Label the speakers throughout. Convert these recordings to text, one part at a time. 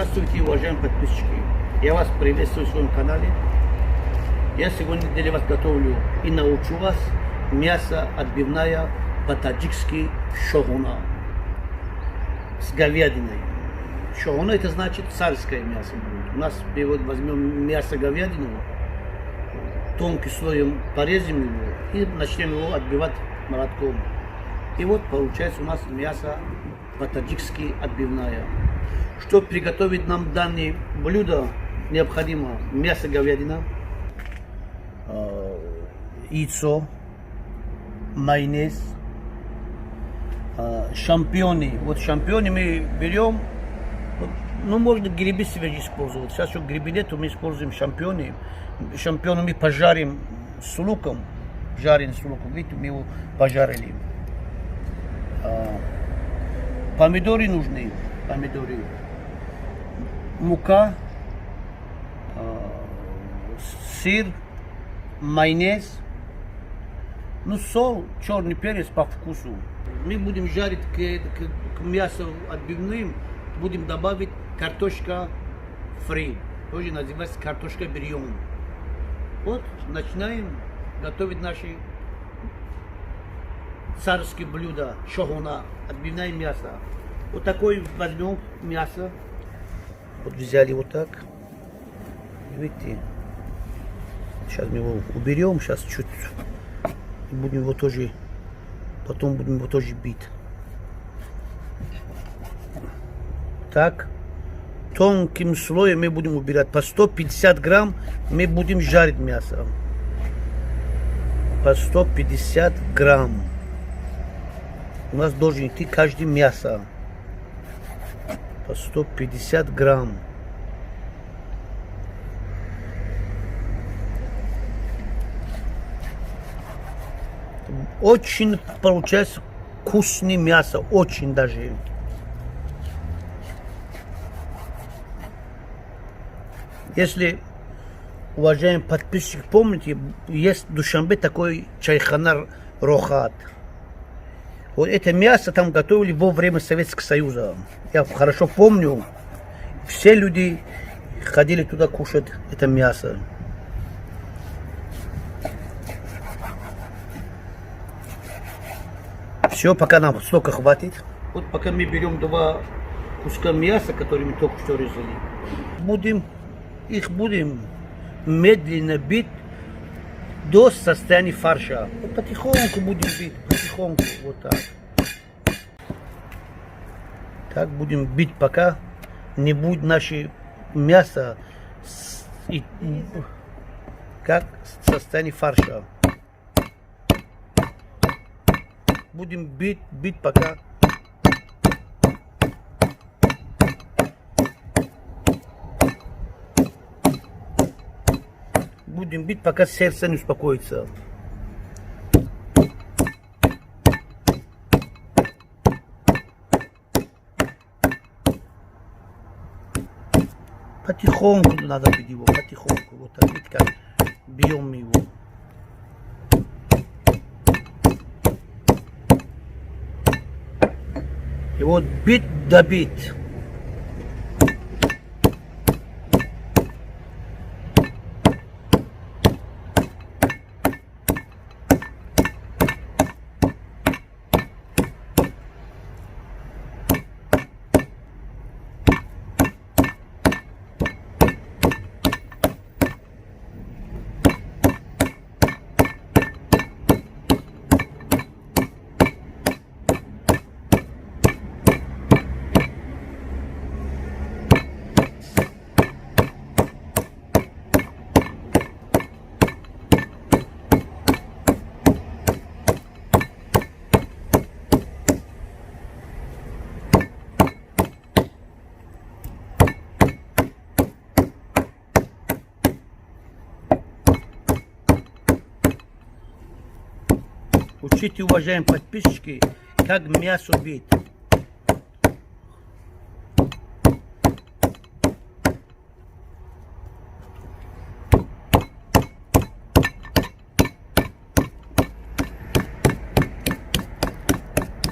Speaker 1: Здравствуйте, уважаемые подписчики! Я вас приветствую в своем канале. Я сегодня для вас готовлю и научу вас мясо отбивная по-таджикски шохуна с говядиной. Шохуна это значит царское мясо. У нас перевод возьмем мясо говядину, тонким слоем порежем его и начнем его отбивать молотком. И вот получается у нас мясо по-таджикски отбивная. Чтобы приготовить нам данное блюдо, необходимо мясо говядина, яйцо, майонез, шампиньоны. Вот шампиньоны мы берем, ну можно грибы свежие использовать. Сейчас еще грибы нету, мы используем шампиньоны. Шампиньоны мы пожарим с луком, жарим с луком, видите, мы его пожарили. Помидоры нужны, помидоры. Мука, сыр, майонез, ну соль, черный перец по вкусу. Мы будем жарить к мясу отбивным, будем добавить картошка фри, тоже называется картошка бульон. Вот начинаем готовить наши царские блюда, шохуна, отбивное мясо. Вот такое возьмем мясо. Вот взяли вот так. Видите? Сейчас мы его уберем. Сейчас чуть будем его тоже. Потом будем его тоже бить. Так. Тонким слоем мы будем убирать. По 150 грамм мы будем жарить мясо. По 150 грамм. У нас должен идти каждое мясо. По 150 грамм. Очень получается вкусное мясо. Очень даже. Если, уважаемые подписчики, помните, есть в Душанбе такой чайхана Рохат. Вот это мясо там готовили во время Советского Союза. Я хорошо помню, все люди ходили туда кушать это мясо. Все, пока нам столько хватит. Вот пока мы берем два куска мяса, которые мы только что резали, будем медленно бить до состояния фарша. Вот потихоньку будем бить, потихоньку, вот так. Так будем бить, пока не будет наше мясо как состояние фарша. Будем бить, пока сердце не успокоится. Потихоньку надо бить его, потихоньку. Вот так, видите, как бьем его. И вот бить да бить. Учите, уважаемые подписчики, как мясо бить.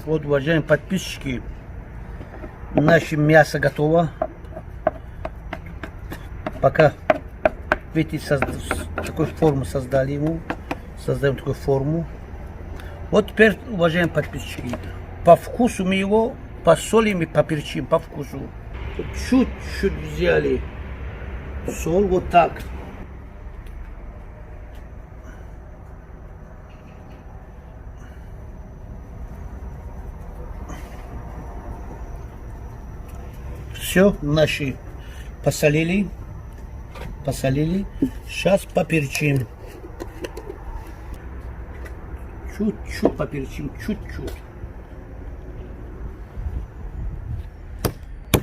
Speaker 1: Вот, уважаемые подписчики, наше мясо готово. Пока, видите, такую форму создали ему. Создаем такую форму. Вот теперь, уважаемые подписчики, по вкусу мы его посолим и поперчим, по вкусу. Чуть-чуть взяли соль, вот так. Все, наши посолили. Сейчас поперчим. Чуть-чуть поперчим, чуть-чуть.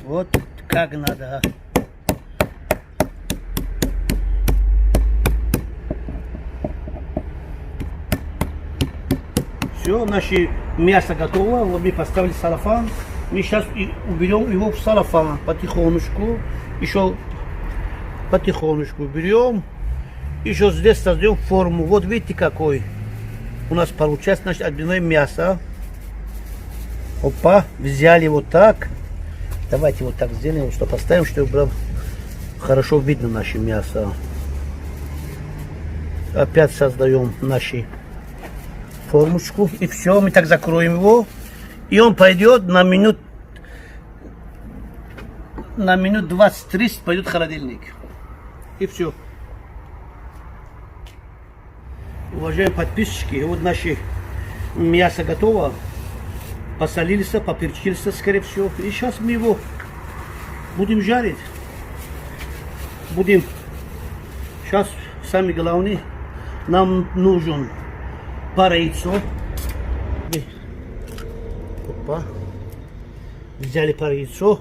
Speaker 1: Вот как надо. Все, наше мясо готово. Вот мы поставили салафан. Мы сейчас уберем его в салафан потихонечку. Еще потихонечку берем. Еще здесь создаем форму. Вот видите какой у нас получается, значит, отбивное мясо. Опа, взяли вот так. Давайте вот так сделаем, что поставим, чтобы было хорошо видно наше мясо. Опять создаем нашу формочку. И все, мы так закроем его. И он пойдет на минут 20-30 пойдет в холодильник. И все. Уважаемые подписчики, вот наше мясо готово. Посолились, поперчились, скорее всего. И сейчас мы его будем жарить. Сейчас, самое главное, нам нужен пара яйцо. Опа. Взяли пару яйцо.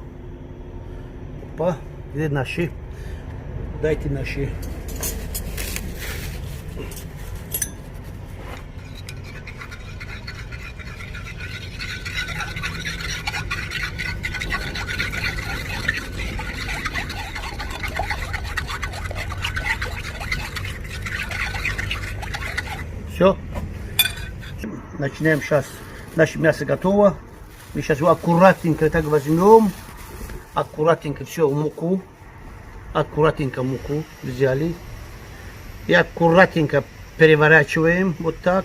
Speaker 1: Опа. Где наши? Дайте наши. Все. Начинаем сейчас. Наше мясо готово. Мы сейчас его аккуратненько так возьмем. Аккуратненько все муку. Аккуратненько муку взяли. И аккуратненько переворачиваем. Вот так.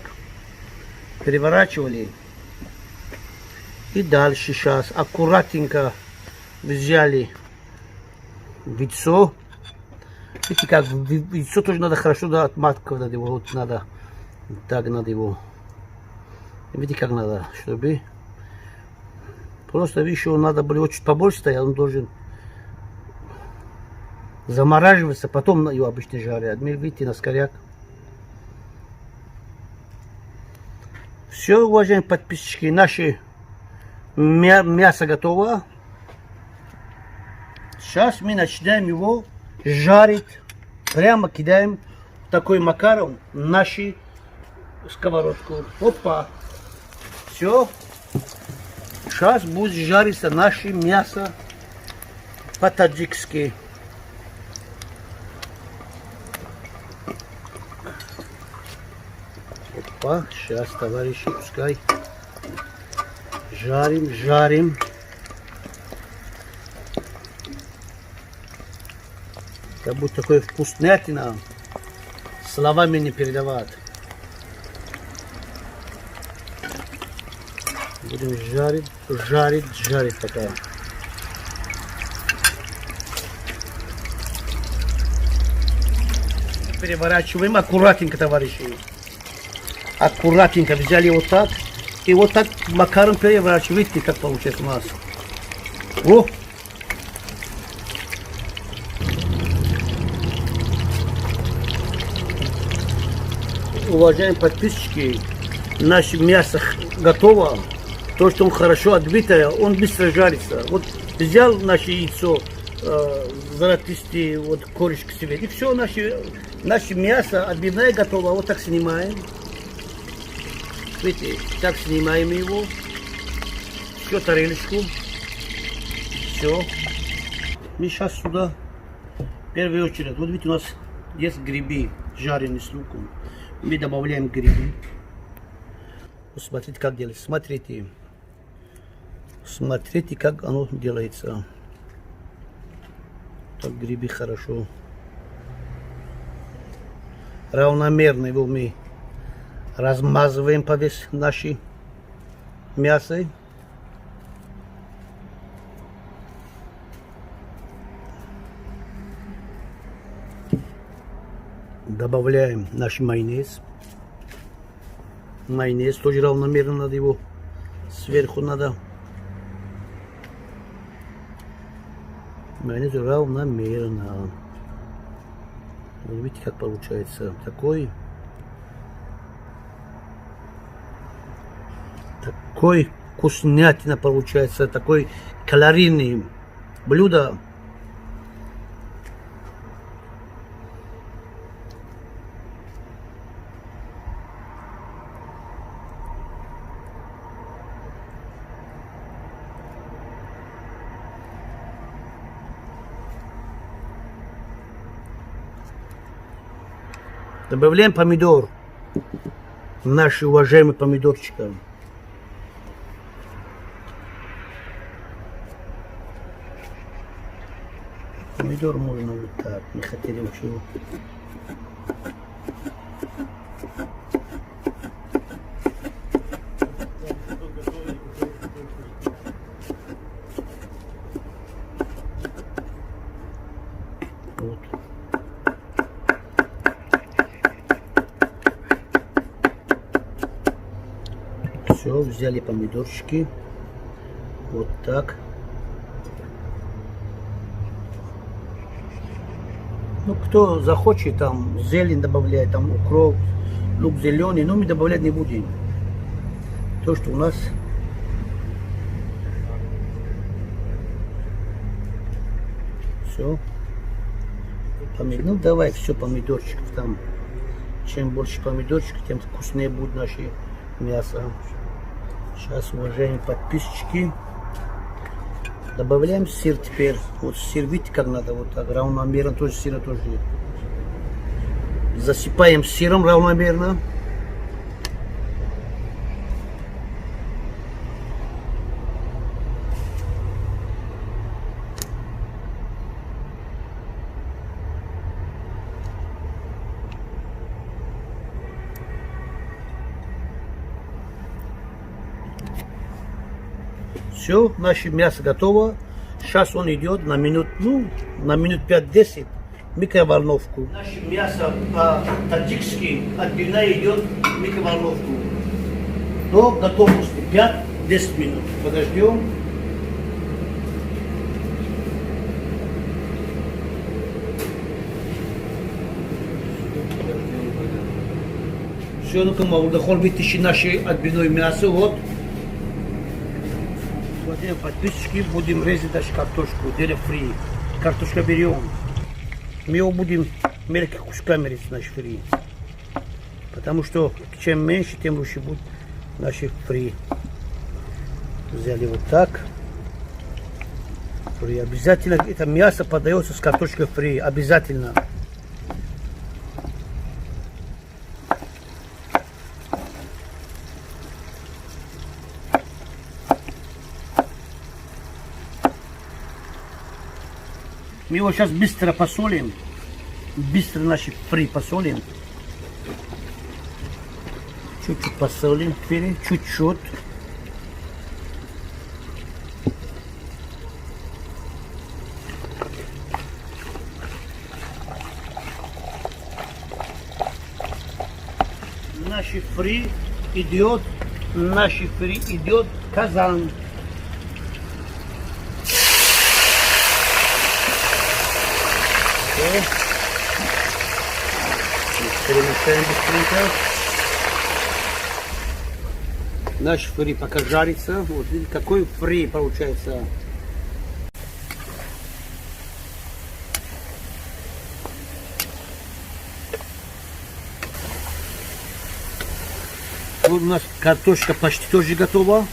Speaker 1: Переворачивали. И дальше сейчас аккуратненько взяли яйцо. Видите, как яйцо тоже надо хорошо отматкивать. Надо его, вот надо. Так надо его. Видите, как надо, чтобы просто еще надо было чуть побольше стоять, он должен замораживаться, потом его обычно жарят. Видите, на скоряк. Все, уважаемые подписчики, наше мясо готово. Сейчас мы начинаем его жарить. Прямо кидаем такой макаром нашу сковородку. Опа. Все. Сейчас будет жариться наше мясо по-таджикски. Опа. Сейчас, товарищи, пускай жарим. Это будет такое вкуснятина. Словами не передавать. Будем жарить пока. Переворачиваем аккуратненько, товарищи. Аккуратненько взяли вот так. И вот так макаром переворачиваем. Видите, как получается у нас. О! Уважаемые подписчики, наше мясо готово. То, что он хорошо отбитое, он быстро жарится. Вот взял наше яйцо, золотистые вот корочки себе. И все, наше мясо отбивное готово. Вот так снимаем. Видите, так снимаем его. Все, тарелочку. Все. Мы сейчас сюда, в первую очередь, вот видите, у нас есть грибы, жареные с луком. Мы добавляем грибы. Смотрите, как делается. Смотрите, как оно делается. Так грибы хорошо. Равномерно его мы размазываем по весь нашей мясо. Добавляем наш майонез. Майонез тоже равномерно надо его сверху надо. Майонез равномерно. Вот видите, как получается. Такой вкуснятина получается. Такой калорийный блюдо. Добавляем помидор. Наши уважаемые помидорчики. Помидор можно вот так. Не хотели ничего. Вот. Все, взяли помидорчики. Вот так. Ну, кто захочет, там зелень добавлять, там укроп, лук зеленый, но мы добавлять не будем. То, что у нас все. Ну, давай все помидорчиков там. Чем больше помидорчиков, тем вкуснее будет наше мясо. Сейчас, уважаемые подписчики, добавляем сыр теперь. Вот сыр, видите, как надо, вот так, равномерно, тоже сыра тоже. Засыпаем сыром равномерно. Все, наше мясо готово. Сейчас он идет на минут, на минут 5-10 в микроволновку. Наше мясо по-таджикски отбивная идет в микроволновку. До готовности 5-10 минут. Подождем. Все, ну-ка, мы вытащи наше отбивное мясо. Вот. Подписчики, будем резать даже картошку, делать фри. Картошка берем. Мы его будем мелкими кусками резать наш фри. Потому что чем меньше, тем лучше будет наши фри. Взяли вот так. Фри. Обязательно это мясо подается с картошкой фри. Обязательно. Мы его сейчас быстро посолим. Быстро наши фри посолим. Чуть-чуть посолим фри. Чуть-чуть. Наши фри идет. Наши фри идет в казан. Перемешаем быстренько. Наш фри пока жарится. Вот видите, какой фри получается. Вот у нас картошка почти тоже готова.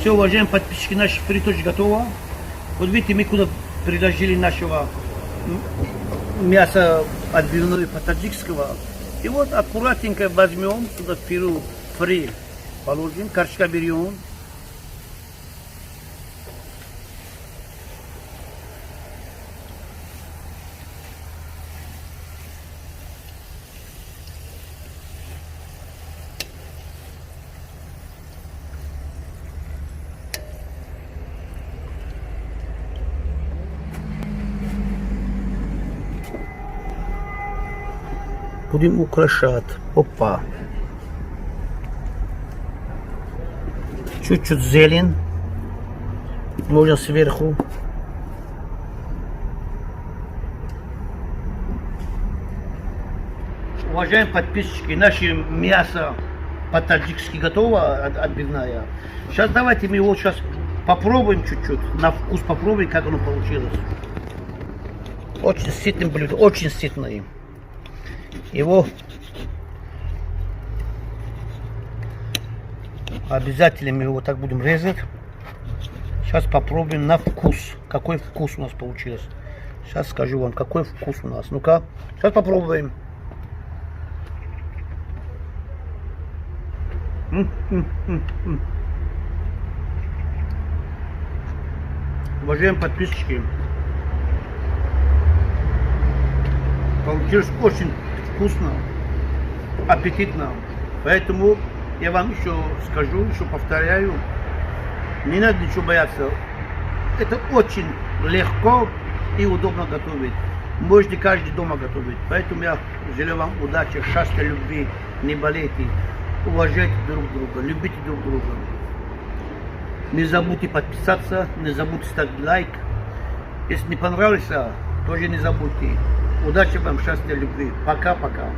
Speaker 1: Все, уважаемые подписчики, наши фри тоже готово. Вот видите, мы куда приложили нашего мяса отбивного по-таджикского. И вот аккуратненько возьмем туда фри, положим, корочка берем. будем украшать. Опа. Чуть-чуть зелень. Можно сверху. Уважаемые подписчики, наше мясо по-таджикски готово, отбивная. Сейчас давайте мы его сейчас попробуем чуть-чуть, на вкус попробуем, как оно получилось. Очень сытное блюдо, очень сытное. Его обязательно мы его так будем резать. Сейчас попробуем на вкус, какой вкус у нас получился. Сейчас скажу вам, какой вкус у нас. Ну-ка, сейчас попробуем. Уважаемые подписчики, получилось очень вкусно, аппетитно. Поэтому я вам еще скажу, еще повторяю, не надо ничего бояться. Это очень легко и удобно готовить. Можете каждый дома готовить. Поэтому я желаю вам удачи, счастья, любви, не болейте. Уважайте друг друга, любите друг друга. Не забудьте подписаться, не забудьте ставить лайк. Если не понравился, тоже не забудьте. Удачи вам, счастья, любви. Пока-пока.